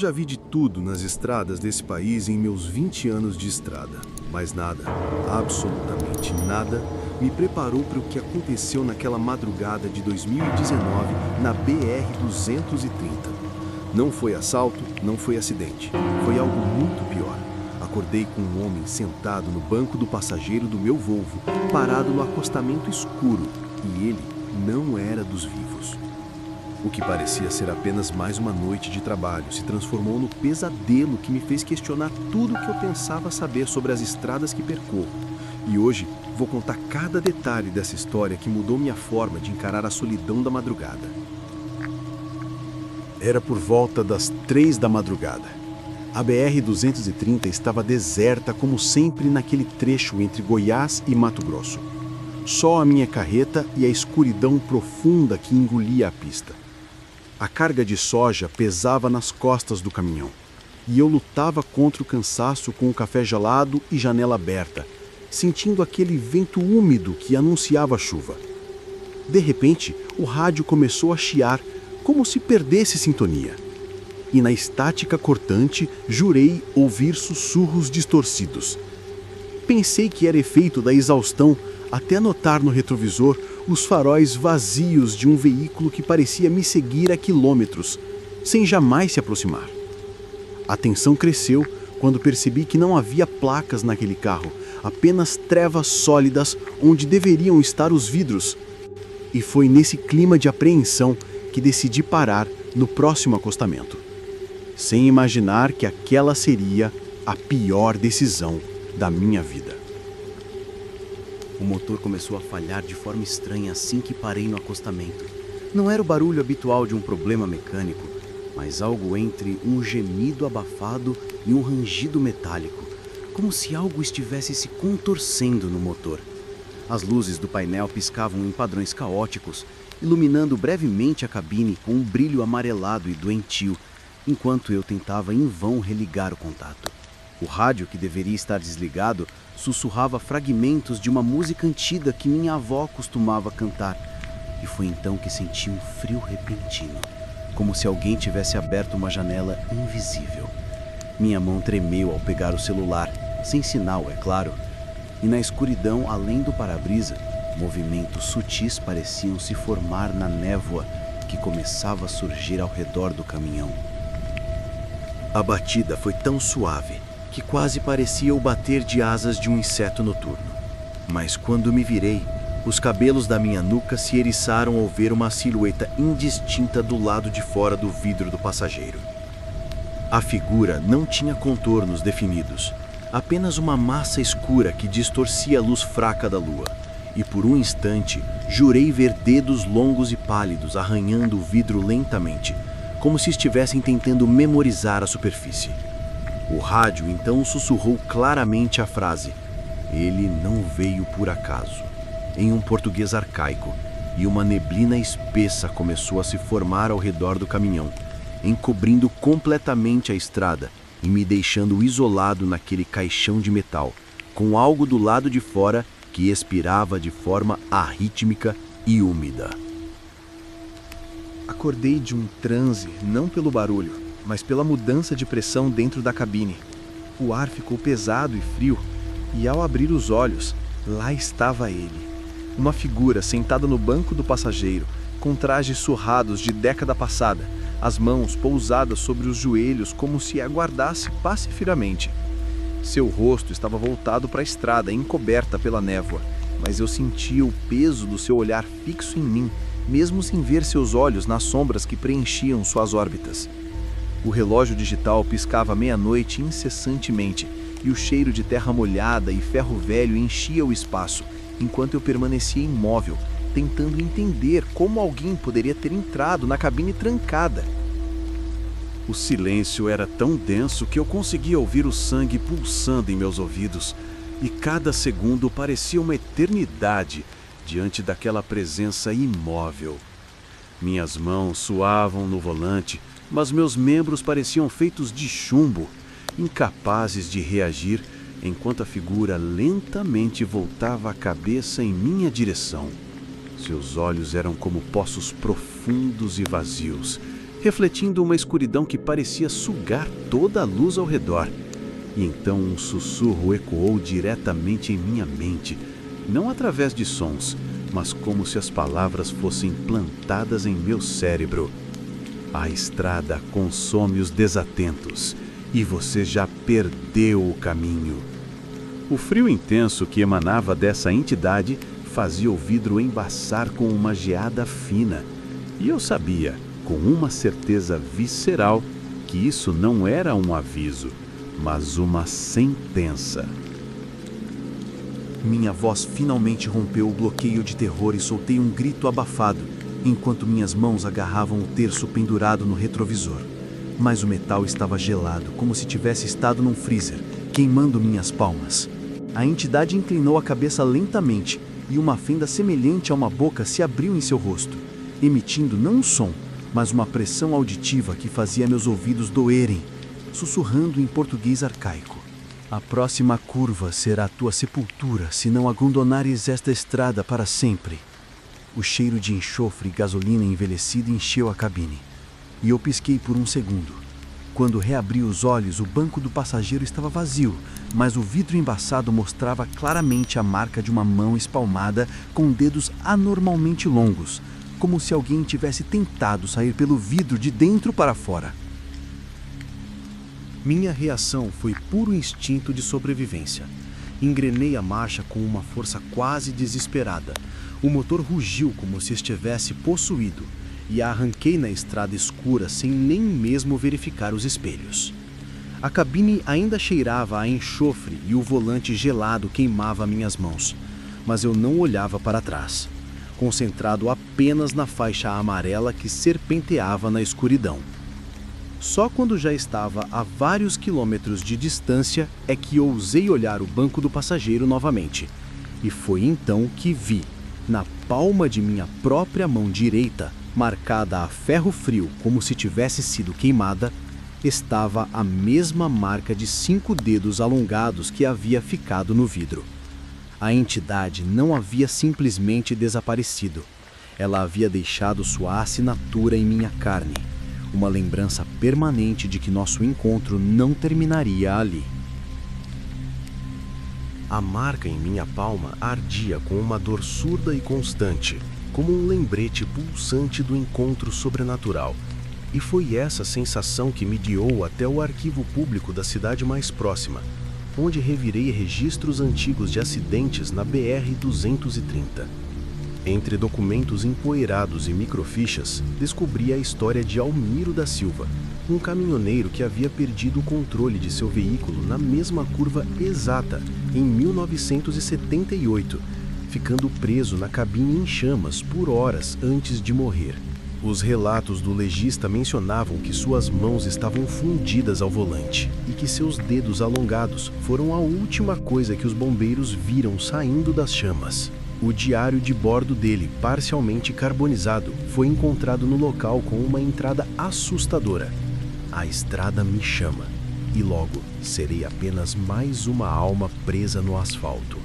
já vi de tudo nas estradas desse país em meus 20 anos de estrada, mas nada, absolutamente nada, me preparou para o que aconteceu naquela madrugada de 2019 na BR-230. Não foi assalto, não foi acidente, foi algo muito pior. Acordei com um homem sentado no banco do passageiro do meu Volvo, parado no acostamento escuro, e ele não era dos vivos. O que parecia ser apenas mais uma noite de trabalho se transformou no pesadelo que me fez questionar tudo o que eu pensava saber sobre as estradas que percorro. E hoje vou contar cada detalhe dessa história que mudou minha forma de encarar a solidão da madrugada. Era por volta das 3 da madrugada. A BR-230 estava deserta como sempre naquele trecho entre Goiás e Mato Grosso. Só a minha carreta e a escuridão profunda que engolia a pista. A carga de soja pesava nas costas do caminhão, e eu lutava contra o cansaço com o café gelado e janela aberta, sentindo aquele vento úmido que anunciava chuva. De repente, o rádio começou a chiar, como se perdesse sintonia. E na estática cortante, jurei ouvir sussurros distorcidos. Pensei que era efeito da exaustão, até notar no retrovisor os faróis vazios de um veículo que parecia me seguir a quilômetros, sem jamais se aproximar. A tensão cresceu quando percebi que não havia placas naquele carro, apenas trevas sólidas onde deveriam estar os vidros. E foi nesse clima de apreensão que decidi parar no próximo acostamento, sem imaginar que aquela seria a pior decisão da minha vida. O motor começou a falhar de forma estranha assim que parei no acostamento. Não era o barulho habitual de um problema mecânico, mas algo entre um gemido abafado e um rangido metálico, como se algo estivesse se contorcendo no motor. As luzes do painel piscavam em padrões caóticos, iluminando brevemente a cabine com um brilho amarelado e doentio, enquanto eu tentava em vão religar o contato. O rádio, que deveria estar desligado, sussurrava fragmentos de uma música antiga que minha avó costumava cantar. E foi então que senti um frio repentino, como se alguém tivesse aberto uma janela invisível. Minha mão tremeu ao pegar o celular, sem sinal, é claro. E na escuridão, além do para-brisa, movimentos sutis pareciam se formar na névoa que começava a surgir ao redor do caminhão. A batida foi tão suave que quase parecia o bater de asas de um inseto noturno. Mas quando me virei, os cabelos da minha nuca se eriçaram ao ver uma silhueta indistinta do lado de fora do vidro do passageiro. A figura não tinha contornos definidos, apenas uma massa escura que distorcia a luz fraca da lua. E por um instante, jurei ver dedos longos e pálidos arranhando o vidro lentamente, como se estivessem tentando memorizar a superfície. O rádio então sussurrou claramente a frase: "Ele não veio por acaso", em um português arcaico, e uma neblina espessa começou a se formar ao redor do caminhão, encobrindo completamente a estrada e me deixando isolado naquele caixão de metal, com algo do lado de fora que expirava de forma arrítmica e úmida. Acordei de um transe, não pelo barulho, mas pela mudança de pressão dentro da cabine. O ar ficou pesado e frio, e ao abrir os olhos, lá estava ele. Uma figura sentada no banco do passageiro, com trajes surrados de década passada, as mãos pousadas sobre os joelhos como se aguardasse pacificamente. Seu rosto estava voltado para a estrada, encoberta pela névoa, mas eu sentia o peso do seu olhar fixo em mim, mesmo sem ver seus olhos nas sombras que preenchiam suas órbitas. O relógio digital piscava meia-noite incessantemente, e o cheiro de terra molhada e ferro velho enchia o espaço, enquanto eu permanecia imóvel, tentando entender como alguém poderia ter entrado na cabine trancada. O silêncio era tão denso que eu conseguia ouvir o sangue pulsando em meus ouvidos, e cada segundo parecia uma eternidade diante daquela presença imóvel. Minhas mãos suavam no volante, mas meus membros pareciam feitos de chumbo, incapazes de reagir, enquanto a figura lentamente voltava a cabeça em minha direção. Seus olhos eram como poços profundos e vazios, refletindo uma escuridão que parecia sugar toda a luz ao redor. E então um sussurro ecoou diretamente em minha mente, não através de sons, mas como se as palavras fossem plantadas em meu cérebro. A estrada consome os desatentos, e você já perdeu o caminho. O frio intenso que emanava dessa entidade fazia o vidro embaçar com uma geada fina, e eu sabia, com uma certeza visceral, que isso não era um aviso, mas uma sentença. Minha voz finalmente rompeu o bloqueio de terror e soltei um grito abafado, enquanto minhas mãos agarravam o terço pendurado no retrovisor. Mas o metal estava gelado, como se tivesse estado num freezer, queimando minhas palmas. A entidade inclinou a cabeça lentamente e uma fenda semelhante a uma boca se abriu em seu rosto, emitindo não um som, mas uma pressão auditiva que fazia meus ouvidos doerem, sussurrando em português arcaico. A próxima curva será a tua sepultura se não abandonares esta estrada para sempre. O cheiro de enxofre e gasolina envelhecida encheu a cabine, e eu pisquei por um segundo. Quando reabri os olhos, o banco do passageiro estava vazio, mas o vidro embaçado mostrava claramente a marca de uma mão espalmada com dedos anormalmente longos, como se alguém tivesse tentado sair pelo vidro de dentro para fora. Minha reação foi puro instinto de sobrevivência. Engrenei a marcha com uma força quase desesperada. O motor rugiu como se estivesse possuído e a arranquei na estrada escura sem nem mesmo verificar os espelhos. A cabine ainda cheirava a enxofre e o volante gelado queimava minhas mãos, mas eu não olhava para trás, concentrado apenas na faixa amarela que serpenteava na escuridão. Só quando já estava a vários quilômetros de distância é que ousei olhar o banco do passageiro novamente. E foi então que vi, na palma de minha própria mão direita, marcada a ferro frio como se tivesse sido queimada, estava a mesma marca de 5 dedos alongados que havia ficado no vidro. A entidade não havia simplesmente desaparecido. Ela havia deixado sua assinatura em minha carne. Uma lembrança permanente de que nosso encontro não terminaria ali. A marca em minha palma ardia com uma dor surda e constante, como um lembrete pulsante do encontro sobrenatural. E foi essa sensação que me guiou até o arquivo público da cidade mais próxima, onde revirei registros antigos de acidentes na BR-230. Entre documentos empoeirados e microfichas, descobri a história de Almiro da Silva, um caminhoneiro que havia perdido o controle de seu veículo na mesma curva exata, em 1978, ficando preso na cabine em chamas por horas antes de morrer. Os relatos do legista mencionavam que suas mãos estavam fundidas ao volante e que seus dedos alongados foram a última coisa que os bombeiros viram saindo das chamas. O diário de bordo dele, parcialmente carbonizado, foi encontrado no local com uma entrada assustadora. A estrada me chama, e logo serei apenas mais uma alma presa no asfalto.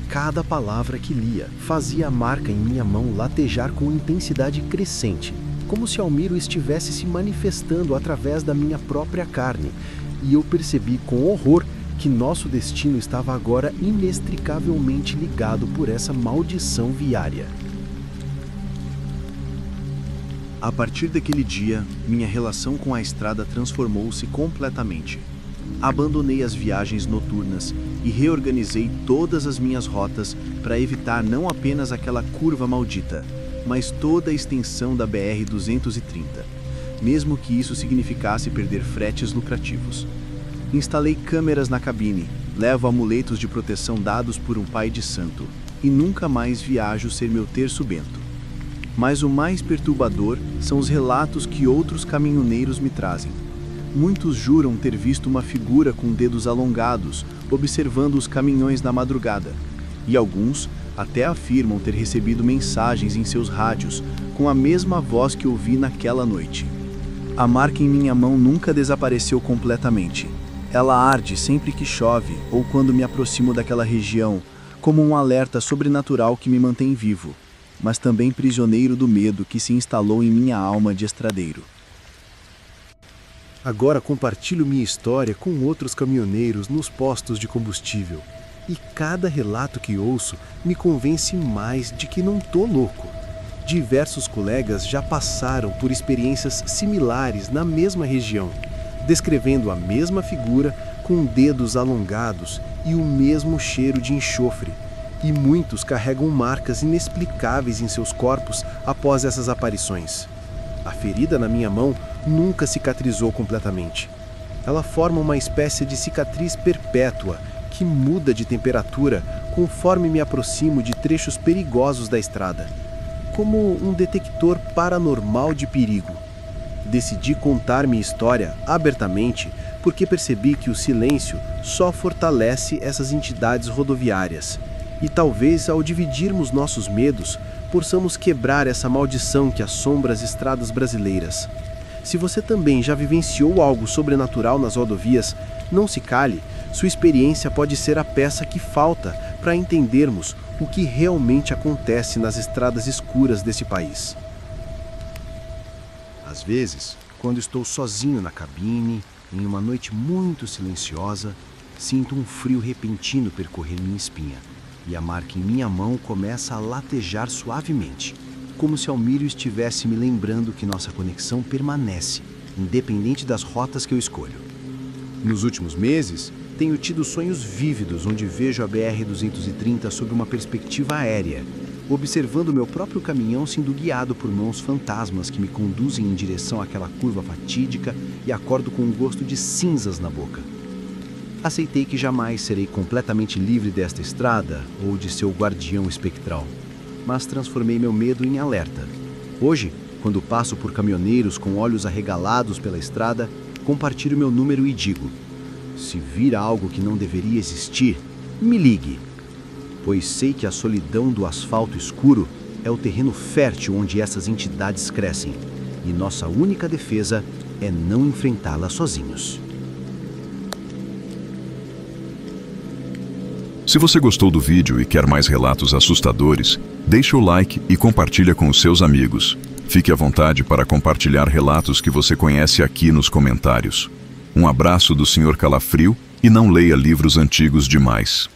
Cada palavra que lia fazia a marca em minha mão latejar com intensidade crescente, como se Almiro estivesse se manifestando através da minha própria carne, e eu percebi com horror que nosso destino estava agora inextricavelmente ligado por essa maldição viária. A partir daquele dia, minha relação com a estrada transformou-se completamente. Abandonei as viagens noturnas e reorganizei todas as minhas rotas para evitar não apenas aquela curva maldita, mas toda a extensão da BR-230, mesmo que isso significasse perder fretes lucrativos. Instalei câmeras na cabine, levo amuletos de proteção dados por um pai de santo, e nunca mais viajo ser meu terço bento. Mas o mais perturbador são os relatos que outros caminhoneiros me trazem. Muitos juram ter visto uma figura com dedos alongados, observando os caminhões na madrugada, e alguns até afirmam ter recebido mensagens em seus rádios, com a mesma voz que ouvi naquela noite. A marca em minha mão nunca desapareceu completamente. Ela arde sempre que chove ou quando me aproximo daquela região, como um alerta sobrenatural que me mantém vivo, mas também prisioneiro do medo que se instalou em minha alma de estradeiro. Agora compartilho minha história com outros caminhoneiros nos postos de combustível. E cada relato que ouço me convence mais de que não tô louco. Diversos colegas já passaram por experiências similares na mesma região, descrevendo a mesma figura com dedos alongados e o mesmo cheiro de enxofre. E muitos carregam marcas inexplicáveis em seus corpos após essas aparições. A ferida na minha mão nunca cicatrizou completamente. Ela forma uma espécie de cicatriz perpétua que muda de temperatura conforme me aproximo de trechos perigosos da estrada, como um detector paranormal de perigo. Decidi contar minha história abertamente porque percebi que o silêncio só fortalece essas entidades rodoviárias. E talvez, ao dividirmos nossos medos, possamos quebrar essa maldição que assombra as estradas brasileiras. Se você também já vivenciou algo sobrenatural nas rodovias, não se cale, sua experiência pode ser a peça que falta para entendermos o que realmente acontece nas estradas escuras desse país. Às vezes, quando estou sozinho na cabine, em uma noite muito silenciosa, sinto um frio repentino percorrer minha espinha, e a marca em minha mão começa a latejar suavemente, como se Almírio estivesse me lembrando que nossa conexão permanece, independente das rotas que eu escolho. Nos últimos meses, tenho tido sonhos vívidos onde vejo a BR-230 sob uma perspectiva aérea, observando meu próprio caminhão sendo guiado por mãos fantasmas que me conduzem em direção àquela curva fatídica e acordo com um gosto de cinzas na boca. Aceitei que jamais serei completamente livre desta estrada ou de seu guardião espectral, mas transformei meu medo em alerta. Hoje, quando passo por caminhoneiros com olhos arregalados pela estrada, compartilho meu número e digo: se vir algo que não deveria existir, me ligue, pois sei que a solidão do asfalto escuro é o terreno fértil onde essas entidades crescem, e nossa única defesa é não enfrentá-las sozinhos. Se você gostou do vídeo e quer mais relatos assustadores, deixe o like e compartilha com os seus amigos. Fique à vontade para compartilhar relatos que você conhece aqui nos comentários. Um abraço do Sr. Calafrio e não leia livros antigos demais.